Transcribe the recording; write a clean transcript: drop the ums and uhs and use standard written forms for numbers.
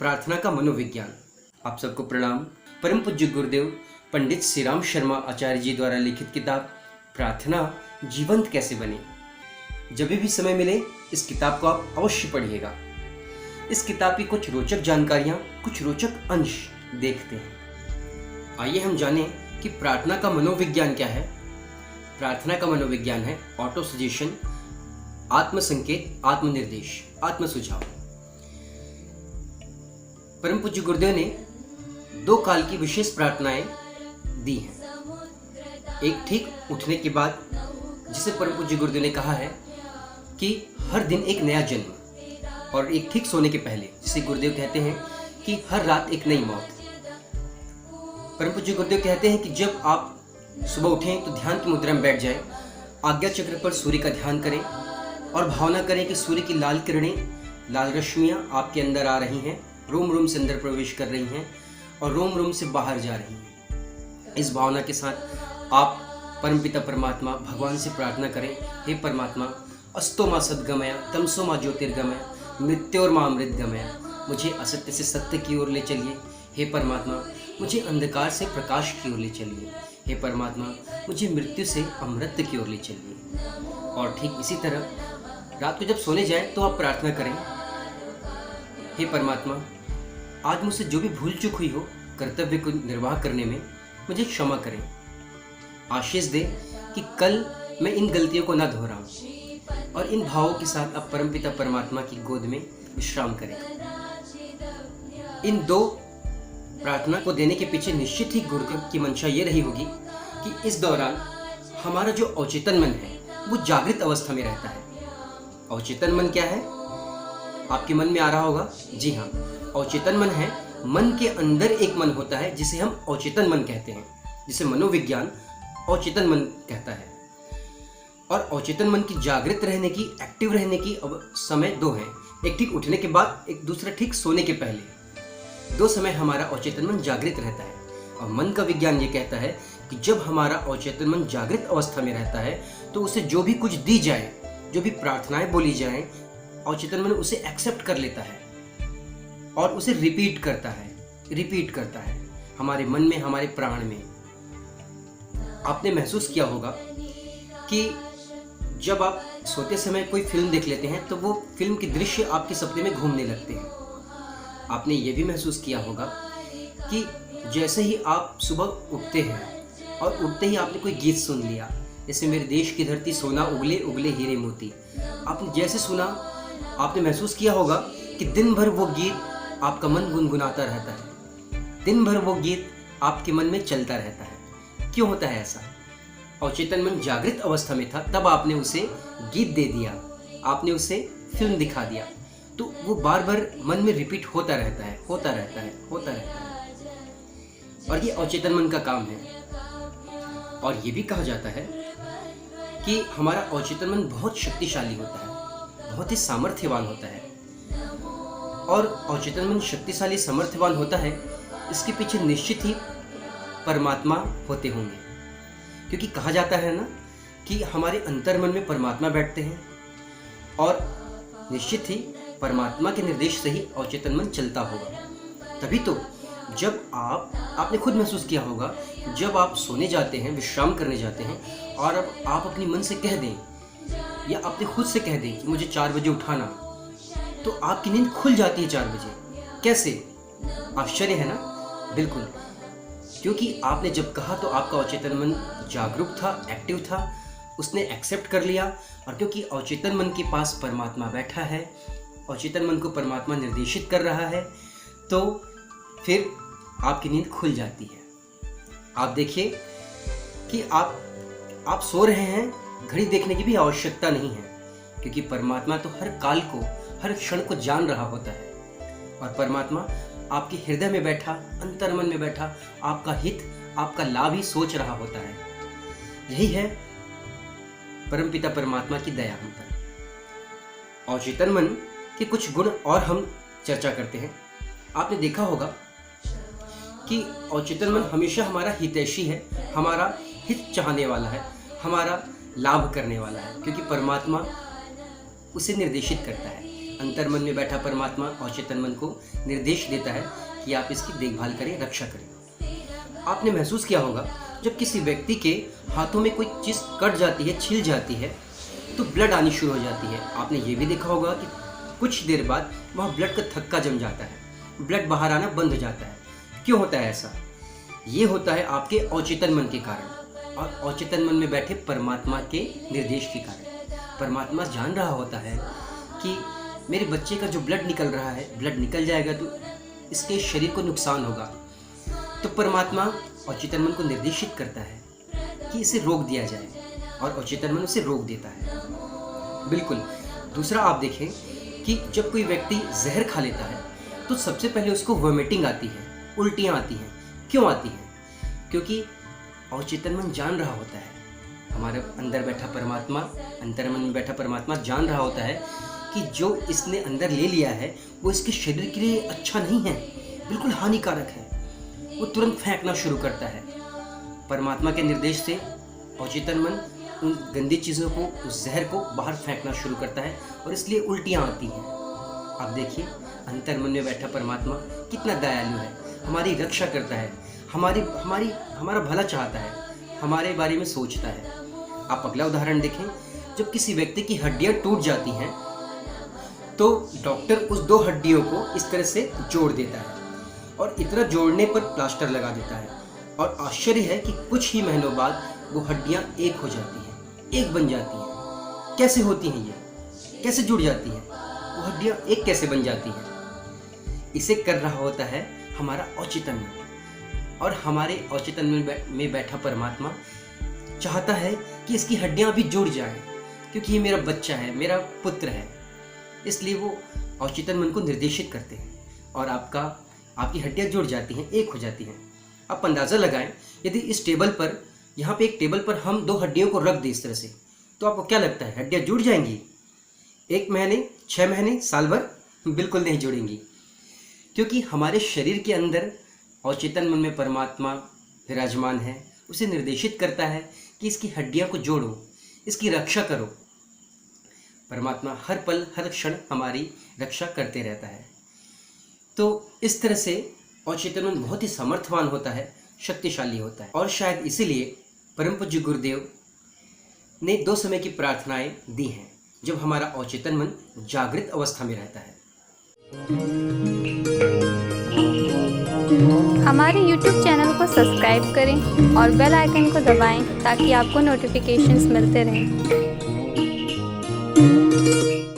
प्रार्थना का मनोविज्ञान। आप सबको प्रणाम। परम पूज्य गुरुदेव पंडित श्री राम शर्मा आचार्य जी द्वारा लिखित किताब प्रार्थना जीवंत कैसे बने। जब भी समय मिले इस किताब को आप अवश्य पढ़िएगा। इस किताब की कुछ रोचक जानकारियां, कुछ रोचक अंश देखते हैं। आइए हम जानें कि प्रार्थना का मनोविज्ञान क्या है। प्रार्थना का मनोविज्ञान है ऑटो सजेशन, आत्म संकेत, आत्मनिर्देश, आत्म सुझाव। परम पूज्य गुरुदेव ने 2 काल की विशेष प्रार्थनाएं दी हैं। एक ठीक उठने के बाद, जिसे परम पूज्य गुरुदेव ने कहा है कि हर दिन एक नया जन्म, और एक ठीक सोने के पहले, जिसे गुरुदेव कहते हैं कि हर रात एक नई मौत। परम पूज्य गुरुदेव कहते हैं कि जब आप सुबह उठें तो ध्यान की मुद्रा में बैठ जाएं, आज्ञा चक्र पर सूर्य का ध्यान करें और भावना करें कि सूर्य की लाल किरणें, लाल रश्मियां आपके अंदर आ रही हैं, रोम रोम से अंदर प्रवेश कर रही हैं और रोम रोम से बाहर जा रही हैं। इस भावना के साथ आप परमपिता परमात्मा भगवान से प्रार्थना करें, हे परमात्मा, अस्तो मा सद्गमय, तमसो मा ज्योतिर्गमय, मृत्योर्मा अमृतगमय, मुझे असत्य से सत्य की ओर ले चलिए। हे परमात्मा, मुझे अंधकार से प्रकाश की ओर ले चलिए। हे परमात्मा, मुझे मृत्यु से अमृत की ओर ले चलिए। और ठीक इसी तरह रात को जब सोने जाएं तो आप प्रार्थना करें, हे परमात्मा, आज मुझसे जो भी भूल चूक हुई हो कर्तव्य को निर्वाह करने में, मुझे क्षमा करें। आशीष दें कि कल मैं इन गलतियों को ना दोहराऊं। और इन भावों के साथ आप परमपिता परमात्मा की गोद में विश्राम करें। इन 2 प्रार्थना को देने के पीछे निश्चित ही गुरुदेव की मंशा ये रही होगी कि इस दौरान हमारा जो अवचेतन मन है वो जागृत अवस्था में रहता है। अवचेतन मन क्या है? आपके मन में आ रहा होगा। जी हाँ, अवचेतन मन है, मन के अंदर एक मन होता है जिसे हम अवचेतन मन कहते हैं, जिसे मनोविज्ञान अवचेतन मन कहता है। और अवचेतन मन की जागृत रहने की, एक्टिव रहने की समय 2 हैं। एक ठीक उठने के बाद, एक दूसरा ठीक सोने के पहले। 2 समय हमारा अवचेतन मन जागृत रहता है। और मन का विज्ञान ये कहता है कि जब हमारा अवचेतन मन जागृत अवस्था में रहता है तो उसे जो भी कुछ दी जाए, जो भी प्रार्थनाएं बोली जाए, अवचेतन मन उसे एक्सेप्ट कर लेता है और उसे रिपीट करता है हमारे मन में, हमारे प्राण में। आपने महसूस किया होगा कि जब आप सोते समय कोई फिल्म देख लेते हैं तो वो फिल्म के दृश्य आपके सपने में घूमने लगते हैं। आपने ये भी महसूस किया होगा कि जैसे ही आप सुबह उठते हैं और उठते ही आपने कोई गीत सुन लिया, जैसे मेरे देश की धरती सोना उगले उगले हीरे मोती, आपने जैसे सुना, आपने महसूस किया होगा कि दिन भर वो गीत आपका मन गुनगुनाता रहता है। दिन भर वो गीत आपके मन में चलता रहता है। क्यों होता है ऐसा? अवचेतन मन जागृत अवस्था में था, तब आपने उसे गीत दे दिया, आपने उसे फिल्म दिखा दिया, तो वो बार बार मन में रिपीट होता रहता है। और ये अवचेतन मन का काम है। और ये भी कहा जाता है कि हमारा अवचेतन मन बहुत शक्तिशाली होता है, बहुत ही सामर्थ्यवान होता है। और अवचेतन मन शक्तिशाली, सामर्थ्यवान होता है, इसके पीछे निश्चित ही परमात्मा होते होंगे। क्योंकि कहा जाता है ना कि हमारे अंतर मन में परमात्मा बैठते हैं और निश्चित ही परमात्मा के निर्देश से ही अवचेतन मन चलता होगा। तभी तो जब आपने खुद महसूस किया होगा, जब आप सोने जाते हैं, विश्राम करने जाते हैं और अब आप अपने मन से कह दें या अपने खुद से कह दें कि मुझे 4 बजे उठाना, तो आपकी नींद खुल जाती है 4 बजे। कैसे? आश्चर्य है ना? बिल्कुल, क्योंकि आपने जब कहा तो आपका अवचेतन मन जागरूक था, एक्टिव था, उसने एक्सेप्ट कर लिया। और क्योंकि अवचेतन मन के पास परमात्मा बैठा है, अवचेतन मन को परमात्मा निर्देशित कर रहा है, तो फिर आपकी नींद खुल जाती है। आप देखिए कि आप सो रहे हैं, घड़ी देखने की भी आवश्यकता नहीं है, क्योंकि परमात्मा तो हर काल को, हर क्षण को जान रहा होता है। और परमात्मा आपके हृदय में बैठा, अंतर्मन में बैठा, आपका हित, आपका लाभ ही सोच रहा होता है। यही है परमपिता परमात्मा की दया हम पर। अवचेतन मन के कुछ गुण और हम चर्चा करते हैं। आपने देखा होगा कि अवचेतन मन हमेशा हमारा हितैषी है, हमारा हित चाहने वाला है, हमारा लाभ करने वाला है, क्योंकि परमात्मा उसे निर्देशित करता है। अंतर्मन में बैठा परमात्मा अवचेतन मन को निर्देश देता है कि आप इसकी देखभाल करें, रक्षा करें। आपने महसूस किया होगा जब किसी व्यक्ति के हाथों में कोई चीज़ कट जाती है, छिल जाती है, तो ब्लड आनी शुरू हो जाती है। आपने ये भी देखा होगा कि कुछ देर बाद वहाँ ब्लड का थक्का जम जाता है, ब्लड बाहर आना बंद हो जाता है। क्यों होता है ऐसा? ये होता है आपके अवचेतन मन के कारण और अवचेतन मन में बैठे परमात्मा के निर्देश के कारण। परमात्मा जान रहा होता है कि मेरे बच्चे का जो ब्लड निकल रहा है, ब्लड निकल जाएगा तो इसके शरीर को नुकसान होगा। तो परमात्मा अवचेतन मन को निर्देशित करता है कि इसे रोक दिया जाए और अवचेतन मन उसे रोक देता है। बिल्कुल। दूसरा आप देखें कि जब कोई व्यक्ति जहर खा लेता है तो सबसे पहले उसको वॉमिटिंग आती है, उल्टियाँ आती हैं। क्यों आती हैं? क्योंकि अवचेतन मन जान रहा होता है, हमारे अंदर बैठा परमात्मा, अंतर्मन में बैठा परमात्मा जान रहा होता है कि जो इसने अंदर ले लिया है वो इसके शरीर के लिए अच्छा नहीं है, बिल्कुल हानिकारक है। वो तुरंत फेंकना शुरू करता है। परमात्मा के निर्देश से अवचेतन मन उन गंदी चीज़ों को, उस जहर को बाहर फेंकना शुरू करता है और इसलिए उल्टियाँ आती हैं। आप देखिए अंतर्मन में बैठा परमात्मा कितना दयालु है, हमारी रक्षा करता है, हमारा भला चाहता है, हमारे बारे में सोचता है। आप अगला उदाहरण देखें, जब किसी व्यक्ति की हड्डियाँ टूट जाती हैं तो डॉक्टर उस दो हड्डियों को इस तरह से जोड़ देता है और इतना जोड़ने पर प्लास्टर लगा देता है और आश्चर्य है कि कुछ ही महीनों बाद वो हड्डियाँ एक हो जाती हैं, एक बन जाती हैं। कैसे होती हैं ये? कैसे जुड़ जाती हैं? वो हड्डियाँ एक कैसे बन जाती हैं? इसे कर रहा होता है हमारा अवचेतन मन और हमारे अवचेतन में बैठा परमात्मा चाहता है कि इसकी हड्डियाँ भी जुड़ जाएं, क्योंकि ये मेरा बच्चा है, मेरा पुत्र है। इसलिए वो अवचेतन मन को निर्देशित करते हैं और आपकी हड्डियाँ जुड़ जाती हैं, एक हो जाती हैं। आप अंदाज़ा लगाएं, यदि इस टेबल पर, यहाँ पे एक टेबल पर हम दो हड्डियों को रख दें इस तरह से, तो आपको क्या लगता है हड्डियाँ जुड़ जाएंगी? 1 महीने, 6 महीने, साल भर? बिल्कुल नहीं जुड़ेंगी, क्योंकि हमारे शरीर के अंदर अवचेतन मन में परमात्मा विराजमान है। उसे निर्देशित करता है कि इसकी हड्डियाँ को जोड़ो, इसकी रक्षा करो। परमात्मा हर पल हर क्षण हमारी रक्षा करते रहता है। तो इस तरह से अवचेतन मन बहुत ही सामर्थ्यवान होता है, शक्तिशाली होता है और शायद इसीलिए परम पूज्य गुरुदेव ने 2 समय की प्रार्थनाएं दी हैं जब हमारा अवचेतन मन जागृत अवस्था में रहता है। हमारे YouTube चैनल को सब्सक्राइब करें और बेल आइकन को दबाएं ताकि आपको नोटिफिकेशंस मिलते रहें।